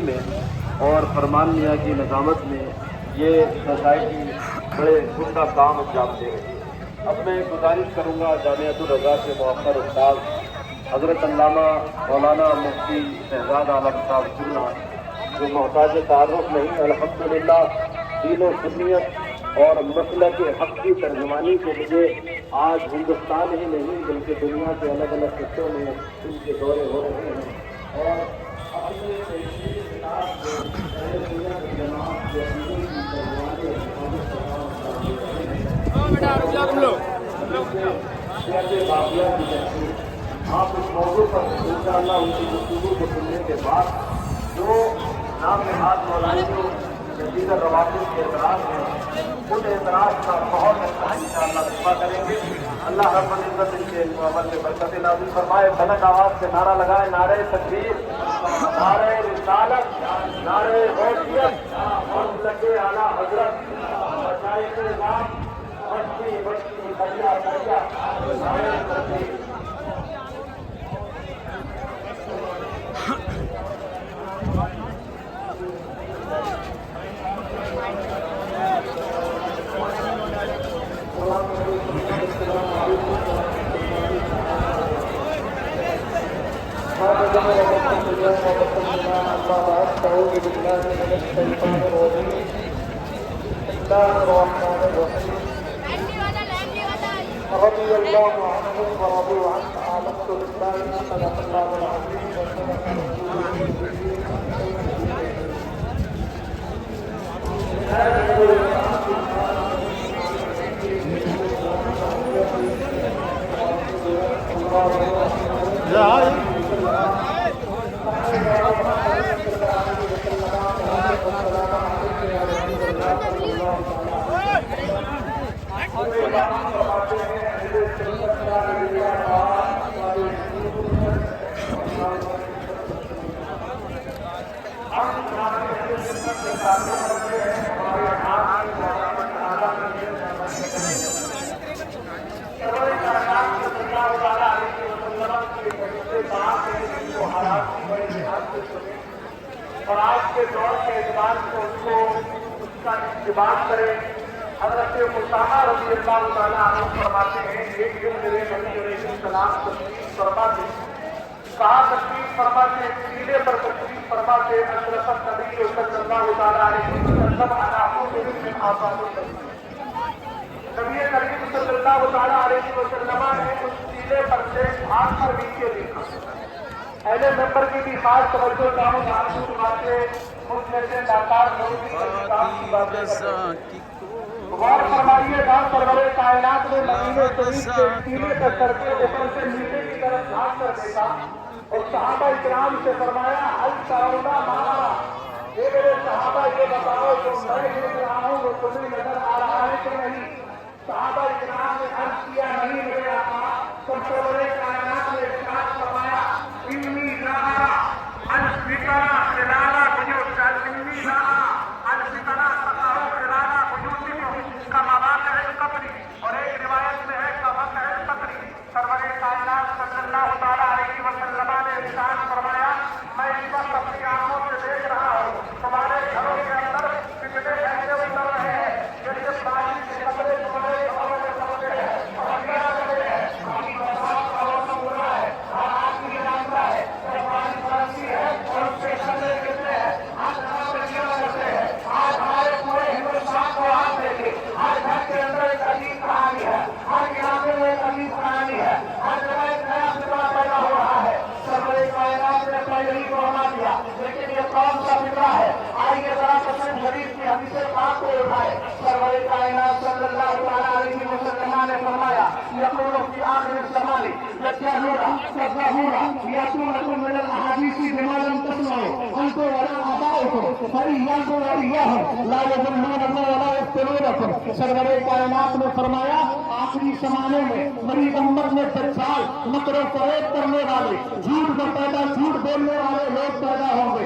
میں اور فرمان میاں کی نظامت میں یہ سوسائٹی بڑے عمدہ کام انجام دے رہی ہے۔ اب میں گزارش کروں گا جامعۃ الرضا کے موقر استاد حضرت علامہ مولانا مفتی شہزاد عالم صاحب چلنا، جو محتاج تعارف نہیں، الحمدللہ دین و سنیت اور مسلک حق کی ترجمانی کے لیے آج ہندوستان ہی نہیں بلکہ دنیا کے الگ الگ خطوں میں ان کے دورے ہو رہے ہیں، اور اپنے تحریری کتاب کو اہل سنت والجماعت کے عقیدے کی ترجمانی حفاظت کا کام انجام دے رہے ہیں۔ سیاست باقیہ کی تحقیق، آپ اس موضوع پر انشاءاللہ ان کی گفتگو کو سننے کے بعد جو نام نہاد مولائیوں جدید روابط کے اعتراض ہیں ان اعتراض کا بہت اچھا انشاءاللہ دفاع کریں گے۔ اللہ رب العزت ان کے عمل میں برکت نازل فرمائے۔ بلند آواز سے نعرہ لگائے، نعرہ تکبیر، نعرہ رسالت، نعرہ غوثیت، مسلک اعلیٰ حضرت، مشائخ نظام، بستی بستی دریا دریا، نعرہ تکبیر۔ رضي الله عنهم ورضوا عنه، آمنت بالله صدق الله العظيم وصدق اور آج کے دور کے اعتبار سے اس کو اس کا انتباہ کرے۔ حضرت اسامہ رضی اللہ تعالیٰ عنہ فرماتے ہیں، ایک دن میرے نبی علیہ السلام تشریف فرما تھے، کہاں تشریف فرما تھے؟ سینے پر تشریف فرما تھے۔ اشرف النبی صلی اللہ تعالیٰ علیہ وسلم علی من آفات النبی، نبی کریم صلی اللہ تعالیٰ علیہ وسلم نے اس سینے پر سے ہاتھ پر نیچے دیکھا۔ اہل ممبر کی بھی خاص توجہ چاہوں گا، کچھ باتیں مجھ میں سے ناکار ہوگی کی باتیں غور فرمائیے گا۔ سرور کائنات نے مدینے شریف کے سینے پر سر کے اوپر سے نیچے کی طرف ہاتھ کر دیکھا اور صحابہ اکرام سے فرمایا، حل ترون ما، یہ میرے صحابہ یہ بتاؤ جو میں دیکھ رہا ہوں وہ تمہیں نظر آ رہا ہے کہ نہیں؟ صحابہ اکرام نے عرض کیا، نہیں میرے آقا۔ سرور کائنات نے ارشاد فرمایا، انی لا الفتنہ خلال بیوت، انی لا الفتنہ تقع خلال بیوتکم کما واقع القبر، اور ایک روایت میں ہے کواقع القبر۔ سرور کائنات صلی اللہ تعالیٰ علیہ وسلم نے ارشاد فرمایا، میں اس وقت اپنی آنکھوں سے دیکھ رہا ہوں تمہارے گھروں کے اندر فتنے ایسے اتر رہے ہیں جیسے پانی کے قطرے تمہارے گھروں میں اترتے ہیں، اور کیا کرتے ہیں؟ پانی برسات کا موسم ہو رہا ہے، ہر آدمی جانتا ہے کہ پانی برستی ہے اور اس کے قطرے گرتے ہیں، آج گھر میں کیا کرتے ہیں؟ آج ہمارے پورے ہندوستان کو آپ دیکھیں، ہر گھر کے اندر ایک عجیب کہانی ہے، ہر علاقے میں ایک عجیب کہانی ہے، ہر جگہ ایک نیا فطرہ پیدا ہو رہا ہے۔ سرور کائنات نے پہلے ہی فرما دیا، لیکن یہ کون سا فطرہ ہے؟ آئیے ذرا مسلم شریف کی حدیث پاک کو اٹھائے۔ سرور کائنات صلی اللہ تعالیٰ علیہ وسلم نے فرمایا، یقول فی آخر الزمان یتہون تظہرون یاتونکم من الاحادیث بما لم تسمعوا انتم ولا آباؤکم فإیاکم وإیاہم لا یضلونکم ولا یفتنونکم۔ سرور کائنات نے فرمایا، آخری زمانے میں میری امت میں دجال، مکر و فریب کرنے والے، جھوٹ کا پیدا جھوٹ بولنے والے لوگ پیدا ہوں گے۔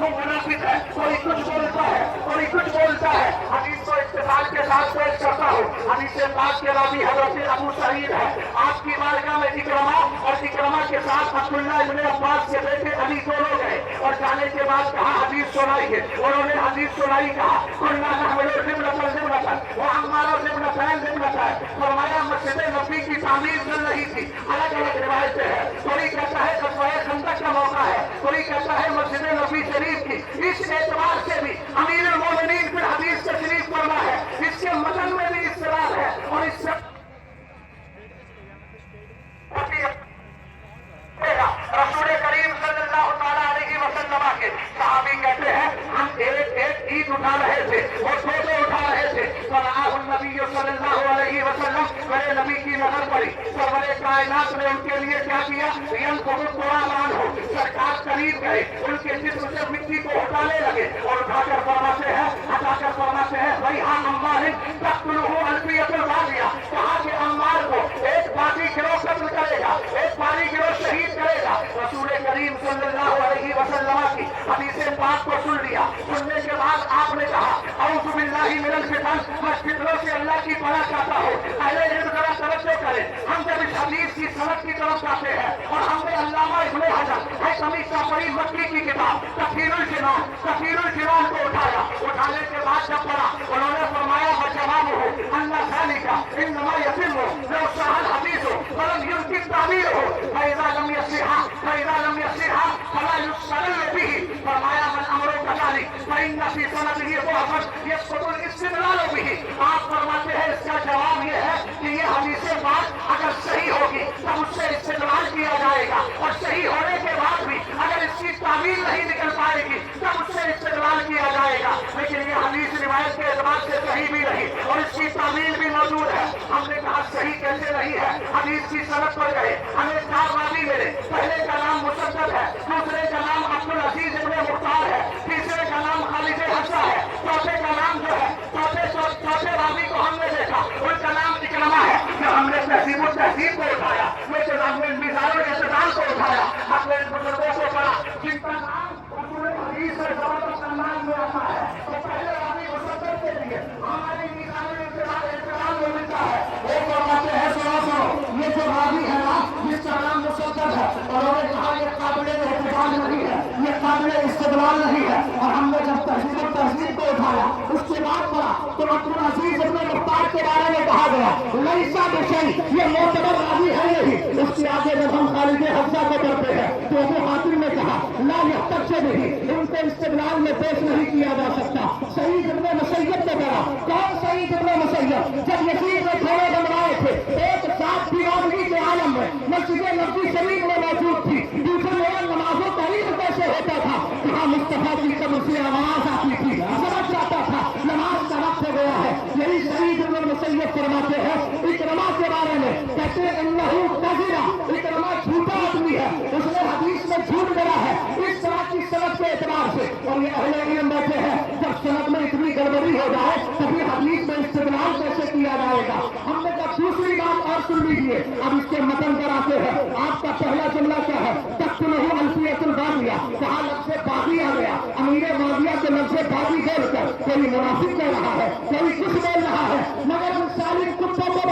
وہ منافق ہے، کوئی کچھ بولتا ہے، کوئی کچھ بولتا ہے۔ حدیث کو اتفاق کے ساتھ پیش کرتا ہوں، حدیث پاک کے راوی حضرت ابو سعید ہے، آپ کی بارگاہ میں اکرمہ اور اکرمہ کے ساتھ عبداللہ ابن عباس کے بیٹے علی دونوں گئے اور جانے کے بعد کہا حدیث سنائی ہے، انہوں نے حدیث سنائی، کہا کلنا نحمل ذمۃ وعمار ذمۃ، فرمایا مسجد نبی کی تعمیر چل رہی تھی، الگ الگ روایتیں ہیں، کوئی کہتا ہے غزوہ خندق کا موقع ہے، کوئی کہتا ہے مسجد نبی شریف کی۔ اس اعتبار سے بھی امیر المومنین پھر حدیث تشریف فرما ہے، اس کے متن میں بھی اضطراب ہے اور اس سے رسول کریم صلی اللہ تعالیٰ علیہ وسلم کے صحابی کہتے ہیں ہم ایک عید اٹھا رہے تھے اور چھوٹے اٹھا رہے تھے، فرآہ النبی صلی اللہ علیہ وسلم، میرے نبی کی نظر پڑی، سرور کائنات نے ان کے لیے کیا کیا، بہت بڑا مان ہو، سرکار قریب گئے، ان کے جسم سے مٹی کو ہٹانے لگے اور اٹھا کر فرماتے ہیں، بھائی ہاں عمار الفیت الباغیہ، کہا کہ عمار کو ایک باغی گروہ قتل کرے گا، ایک باغی گروہ شہید کرے گا۔ رسول کریم صلی اللہ علیہ وسلم کی حدیث پاک کو سن لیا، سننے کے بعد آپ نے کہا اعوذ باللہ من الفتن، میں فتنوں سے اللہ کی پناہ چاہتا ہوں۔ اہل علم ذرا توجہ کریں، ہم جب اس حدیث کی سند کی طرف جاتے ہیں اور ہم نے علامہ ابن حجر حیثمی صفری مکی کی کتاب تفسیر الجنان کو اٹھایا، اٹھانے کے بعد جب پڑھا انہوں نے فرمایا بجواب ہو اللہ ذالک انما یتم لو صح الحدیث ولم یمکن تعبیرہ فاذا لم یصح فلا یستدل به، فرمایا من امر كذلك فان في سنده ضعفا يسقط الاستدلال به۔ آپ فرماتے ہیں اس کا جواب یہ ہے کہ یہ حدیث پاک اگر صحیح ہوگی تب اس سے استدلال کیا جائے گا، اور صحیح ہونے کے بعد بھی اگر اس کی تعبیر نہیں نکل پائے گی تب اس سے استدلال کیا جائے گا، لیکن یہ حدیث روایت کے اعتبار سے صحیح بھی رہی اور اس کی تعبیر بھی موجود ہے۔ ہم نے کہا صحیح کیسے نہیں ہے، حدیث کی سند پر گئے، ہمیں 4 راوی ملے، پہلے کا نام مسدد ہے، دوسرے کا نام عبدالعزیز ابن مختار ہے، تیسرے کا نام خالد حفصہ ہے، چوتھے کا نام جو ہے چوتھے راوی کو ہم نے دیکھا، ان کا نام اکرمہ ہے۔ جب ہم نے تہذیب التہذیب کو اٹھایا، میزان الاعتدال کو اٹھایا، اپنے بزرگوں کو پڑھا جن کا نام رسول حدیث میں زبردست انداز میں آتا ہے، تو پہلے راوی مسدد کے لیے ہماری میزان الاعتدال میں ملتا ہے، وہ فرماتے ہیں سنو یہ جو راوی ہے نا جس کا نام مسدد ہے، اور انہوں نے کہا یہ قابل اعتدال نہیں ہے، یہ قابل استدلال نہیں ہے، اور ہم نے جب تہذیب التہذیب کو اٹھایا اس کے بعد پڑھا تو عبدالعزیز ابن مختار کے بارے میں کہا گیا لیسا بشیء، یہ معتبر راوی ہے نہیں۔ اس کے آگے جب ہم خالد حفصہ کو پڑھتے ہیں تو ابو حاتم نے کہا لا یحتج به، ان کو استدلال میں پیش نہیں کیا جا سکتا۔ سعید ابن مسیب نے کہا، کون سعید ابن مسیب؟ جب یزید نے گھوڑے بنوائے تھے ایک ساتھ دیوانگی کے عالم میں مسجد نبوی شریف میں موجود تھی، دوسرے لوگ نمازوں تعلیم کیسے ہوتا تھا، کہاں مصطفیٰ کی قبر سے آواز آتی تھی، سمجھ جاتا تھا نماز کا وقت ہو گیا ہے۔ یہی سعید ابن مسیب فرماتے ہیں اکرمہ کے بارے میں، کہتے ہیں انہو کذب، اکرمہ جھوٹا آدمی ہے، اس نے حدیث میں جھوٹ بولا ہے، اس طرح کی سند کے اعتبار سے۔ اور یہ اہل علم بیٹھے ہیں جب سند میں اتنی گڑبڑی ہو جائے تبھی حدیث میں استدلال کیسے کیا جائے گا۔ ہم نے کہا دوسری بات اور سن لیجیے، اب اس کے متن پر آتے ہیں۔ آپ کا پہلا جملہ کیا ہے، تقتلہ الفیۃ الباغیہ، کہا لفظ باغی آ گیا، امیر معاویہ کے لفظ باغی بول کر کوئی منافق کہہ رہا ہے، کوئی کچھ بول رہا ہے، مگر ان ساری کتوں کو